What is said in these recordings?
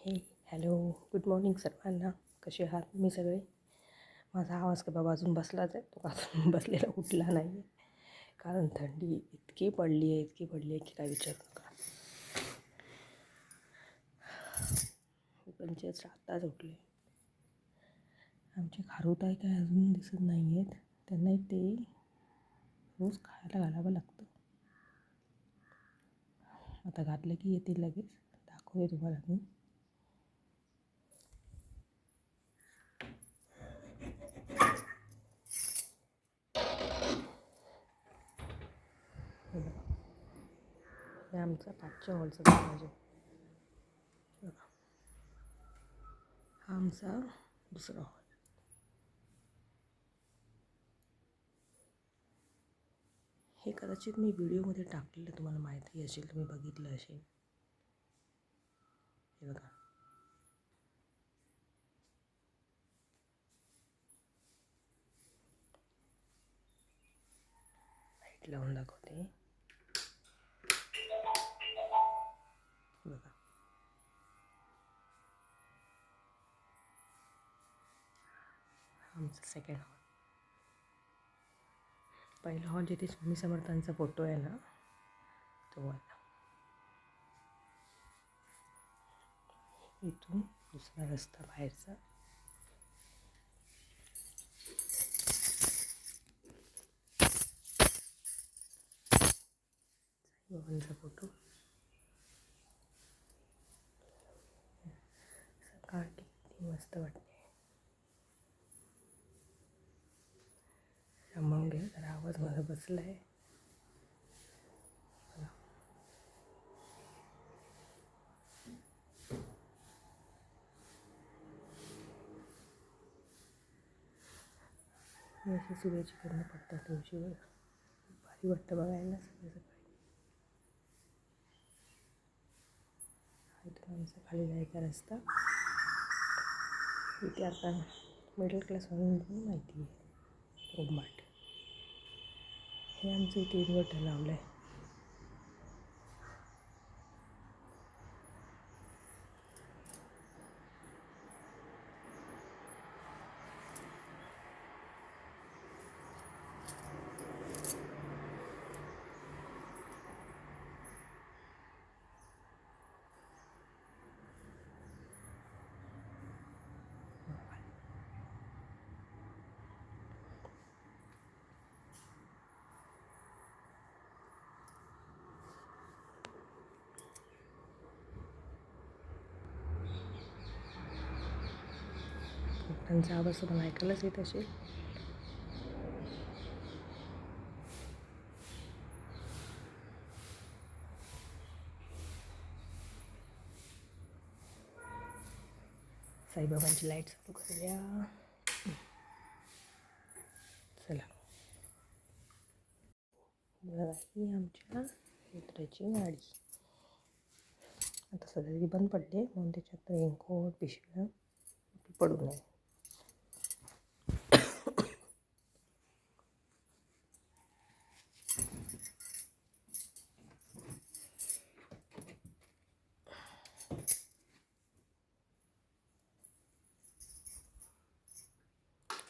हे hello, good morning सर्वांना. कसे आहात तुम्ही सगळे? माझा आवाज का बाबा अजून बसलाच आहे, तो अजून बसलेला उठला नाही आहे. कारण थंडी इतकी पडली आहे की काय विचारू नका. मी पण जस्ट आत्ताच उठले. आमचे खारुताई काय अजून दिसत नाही आहेत. त्यांना ते रोज खायला घालावं लागतं. आता घातलं की येतील लगेच. दाखवते तुम्हाला मी. हे आमचा 5च्या हॉलचा दरवाजा. बघा, हा आमचा दुसरा हॉल. हे कदाचित मी व्हिडिओमध्ये टाकलेलं, तुम्हाला माहिती असेल, तुम्ही बघितलं असेल. हे बघा, लाईट लावून दाखवते. बघा, आमचं सेकंड हॉल. पहिला हॉल जिथे स्वामी समर्थांचा फोटो आहे ना, तो आहे. इथून दुसरा रस्ता बाहेरचा. बाबांचा फोटो. सकाळ किती मस्त वाटते. सांभाळून घ्या, जरा आवाज माझा बसला आहे. अशी सूर्याची किरणं पडतात तुळशीवर. भारी वाटतं बघायला सकाळी सकाळी. इथून आमचा खाली जायचा रस्ता. इथे आता मिडल क्लास म्हणून माहिती आहे, रोमाट. हे आमचं इथे इन्व्हर्टर लावलं आहे. त्यांचा आवाज तुम्हाला ऐकायलाच येत असेल. साईबाबांची लाईट चालू करूया. चला, बघा, ही आमच्या मित्राची गाडी. आता सध्या ती बंद पडली म्हणून त्याच्यात रेनकोट पिशव्या पडू नये.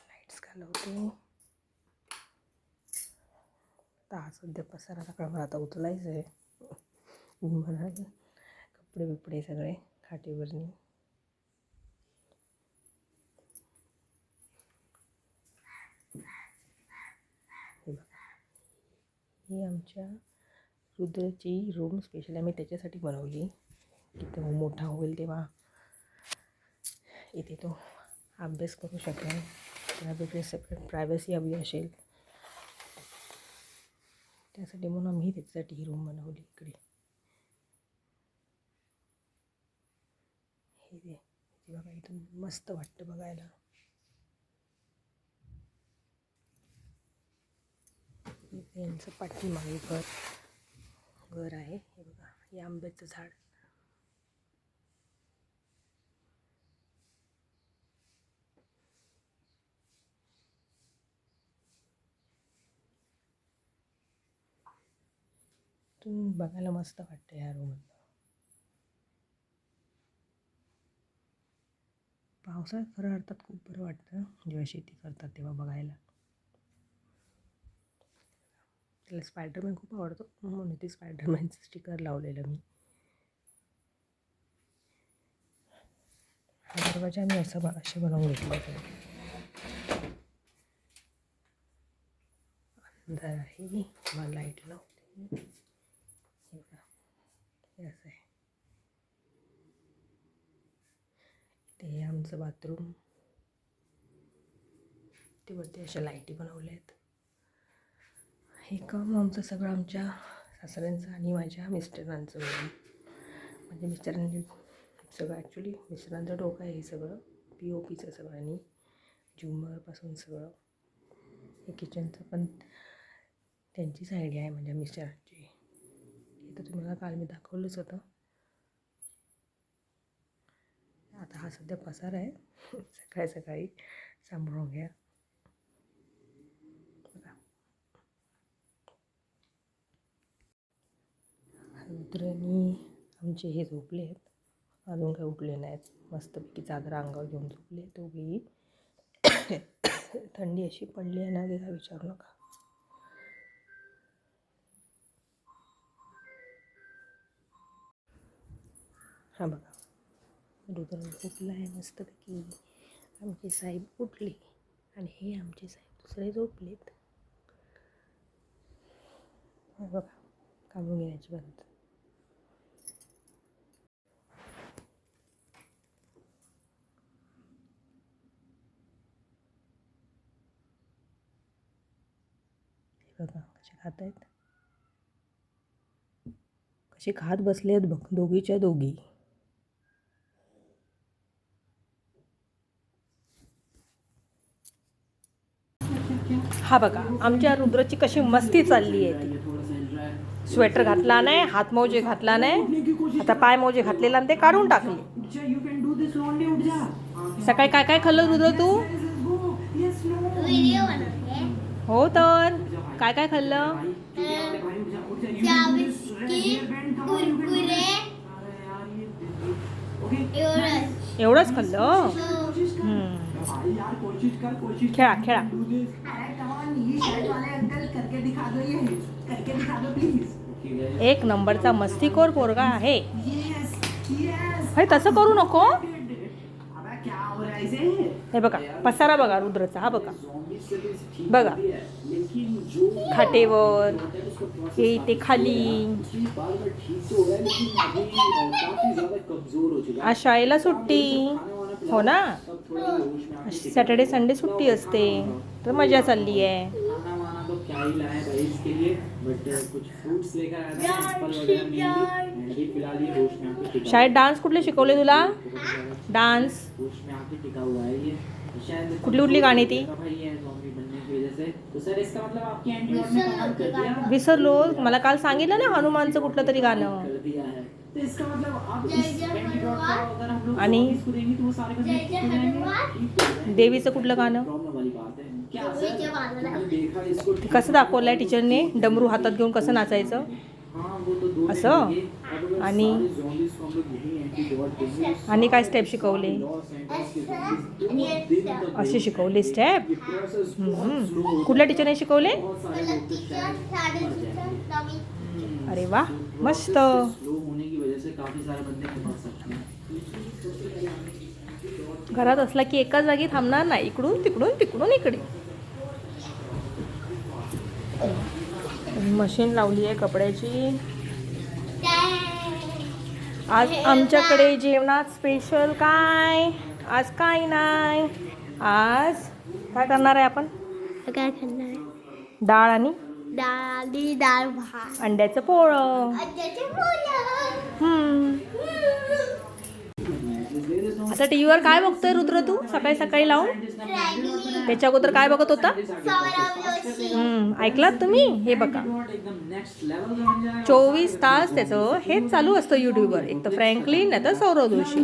लाईट्स घालवते. आता सध्या पसारा सकाळ मला आता उचलायचं आहे. मला कपडे बिपडे सगळे खाटेवरनी. हे बघा, ही आमच्या रुद्रची रूम स्पेशल आम्ही त्याच्यासाठी बनवली की तो मोठा होईल तेव्हा इथे तो अभ्यास करू शकेल. त्याला वेगळी सेपरेट प्रायव्हसी हवी असेल, त्यासाठी म्हणून आम्ही त्याच्यासाठी ही रूम बनवली इकडे. हे दे, बघा, इथून मस्त वाटतं बघायला. यांचं पाठीमागे घर आहे. हे बघा, हे आंब्याचं झाड. तुम्ही बघायला मस्त वाटतं ह्या रूम. पावसाळ्यात खरं अर्थात खूप बरं वाटतं जेव्हा शेती करतात तेव्हा बघायला. त्याला स्पायडरमॅन खूप आवडतो म्हणून ते स्पायडरमॅनचं स्टिकर लावलेलं मी. हा दरवाजा मी असे बनवून घेतला आहे. अंधार आहे, मला लाईट लावते. हे असं आहे. ते आमचं बाथरूम. ते वरती अशा लाईटी बनवल्या आहेत. हे काम आमचं सगळं आमच्या सासऱ्यांचं आणि माझ्या मिस्टरांचं मिळून. म्हणजे मिस्टरांनी सगळं ॲक्च्युली मिस्टरांचं डोकं आहे हे सगळं POPचं सगळं आणि झुमरपासून सगळं. हे किचनचं पण त्यांचीच आयडिया आहे म्हणजे मिस्टरांची. हे तर तुम्हाला काल मी दाखवलंच होतं. आता हा सध्या पसार आहे. सकाळी सांभाळून घ्या. रुद्रनी आमचे हे झोपले आहेत, अजून काही उठले नाहीत. मस्तपैकी चादर अंगावर घेऊन झोपले दोघेही. थंडी अशी पडली आहे ना की काय विचारू नका. हा बघा, रुद्र झोपला आहे मस्तपैकी. आमचे साहेब उठले आणि हे आमचे साहेब दुसरे झोपलेत. बघा काढून घेण्याची पद्धत. बघा कसे खात आहेत, कसे खात बसले आहेत बघ दोघीच्या दोघी. हा बघा आमच्या रुद्राची कशी मस्ती चालली आहे. ती स्वेटर घातला नाही, हातमोजे घातला नाही, आता पायमोजे घातलेला आणि ते काढून टाकले. सकाळी काय काय खाल्लं रुद्र तू? हो तर काय काय खाल्लं? एवढंच खाल्लं. खेळा खेळा. एक नंबरचा मस्तीखोर पोरगा आहे. हे तसं करू नको. हे बघा पसारा बघा रुद्रचा. हा बघा बघा खाटेवर, हे ते खाली. आज शाळेला सुट्टी हो ना, सॅटर्डे संडे सुट्टी असते तर मजा चालली आहे. शाळेत डान्स कुठले शिकवले तुला? डान्स कुठली गाणी ती? विसरलो. मला काल सांगितलं ना हनुमानचं कुठलं तरी गाणं. आणि देवीचं कुठलं गाणं? कसं दाखवलंय टीचरने? डमरू हातात घेऊन कसं नाचायचं असं. आणि काय स्टेप शिकवले? असे शिकवले स्टेप. कुठल्या टीचरने शिकवले? अरे वा मस्त. घरात असला की एकाच जागी थांबणार नाही, इकडून तिकडून तिकडून इकडे. मशीन लावली आहे कपड्याची. आज आमच्याकडे जेवणात स्पेशल काय? आज काय नाही. आज काय करणार आहे आपण? काय खाणार? डाळ आणि डाळ भात, अंड्याचं पोळं. आता टीव्हीवर काय बघतोय रुद्र तू सकाळी सकाळी लावून? त्याच्या अगोदर काय बघत होता? ऐकलात तुम्ही? हे बघा 24 तास त्याचं हेच चालू असतं यूट्यूबवर. एक तर फ्रँकलिन नाही तर सौरव जोशी.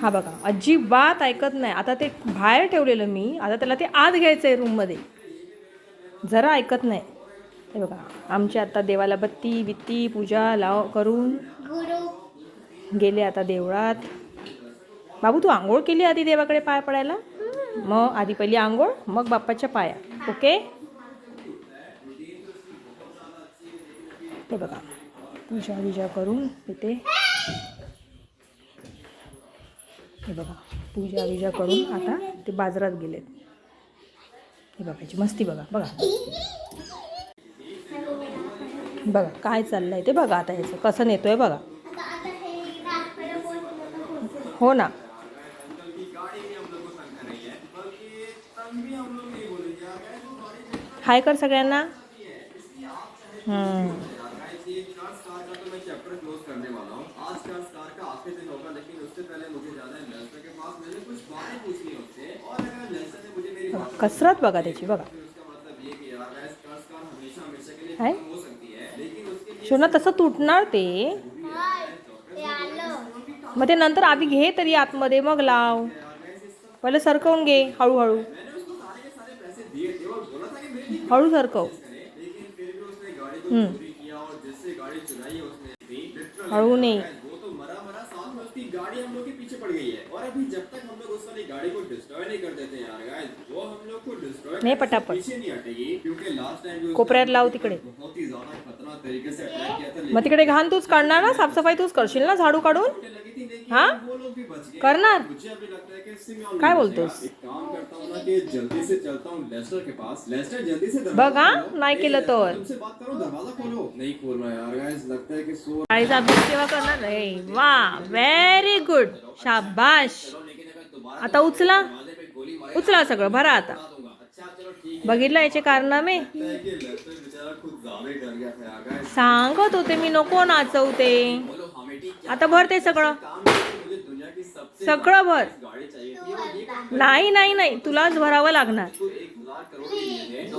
हा बघा अजिबात ऐकत नाही. आता ते बाहेर ठेवलेलं मी, आता त्याला ते आत घ्यायचं आहे रूममध्ये. जरा ऐकत नाही. हे बघा आमची आता देवाला बत्ती बित्ती पूजा करून गुरु गेले आता देवळात. बाबू तू आंघोळ केली आधी देवाकडे पाय पडायला? मग आधी पहिली आंघोळ मग बाप्पाच्या पाया. ओके. हे बघा पूजा विजा करून इथे हे बघा पूजा विजा करून आता ते बाजारात गेलेत. हे बघायची मस्ती बघा बघा बघा काय चाललंय ते बघा. आता ह्याचं कसं नेतोय बघा. हो ना. हाय कर सगळ्यांना. कसरत बघा त्याची बघा. हाय शोना तसं तुटणार ते. मग ते नंतर आधी घे तरी आतमध्ये मग लाव. पहिलं सरकवून घे हळूहळू. हळू सरकव. हळू नहीं. गाड़ी हम लोग के पीछे पड़ गई है और अभी जब तक हम लोग उस वाली गाड़ी को डिस्ट्रॉय नहीं कर देते यार गाइस, वो हम लोग को डिस्ट्रॉय नहीं पटापट पीछे नहीं हटेगी क्योंकि लास्ट टाइम कोपऱ्यात लाव तिकडे. बहुत ही ज्यादा खतरनाक तरीके से अटैक किया था. मग तिकडे घाण तूच काढणार ना. साफसफाई तूच करशील ना झाडू काढून. हाँ करणार. काय बोलतोस. जल्दी से चलता हूँ लेस्टर के पास. लेस्टर जल्दी से बघा नाही केलं तर तुमसे बात करो. दरवाजा खोलो. नहीं खोल रहा यार गाइस. लगता है कि सो गाइस अभ्यास केव्हा करणार रे. वाह व्हेरी गुड शाबाश. आता उचला उचला सगळं भरा आता. बघितलं याचे कारनामे. सांगत होते मी नको नाचवते. आता भर ते सगळं सगळं भर. नाही नाही नाही तुलाच भरावं लागणार.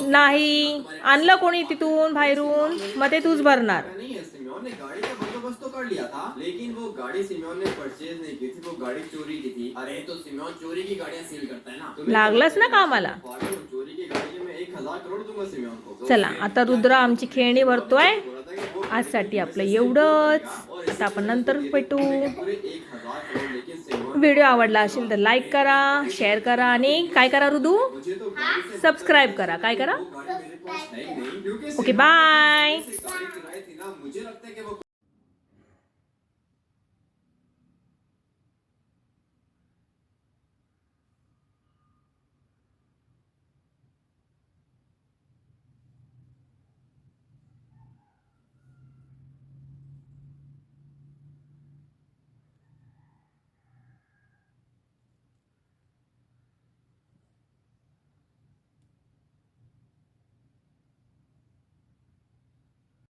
नाही आणलं कोणी तिथून बाहेरून मग ते तूच भरणार. गाड़ी का बंदोबस्त तो कर लिया था लेकिन वो गाड़ी सिमोन ने परचेज नहीं की थी. वो गाड़ी चोरी की थी. अरे तो सिमोन चोरी की गाड़ियां सील करता है ना. लागलंच ना कामाला. चोरी की गाड़ी में 1000 करोड़ दूंगा सिमोन को. चला आता रुद्र आमची खेळणी भरतोय. आजसाठी आपलं एवढंच. आता आपण नंतर भेटू. व्हिडिओ आवडला असेल तर लाईक करा शेअर करा आणि काय करा रुदू सबस्क्राईब करा. काय करा. Okay bye. मुझे लगता है कि वो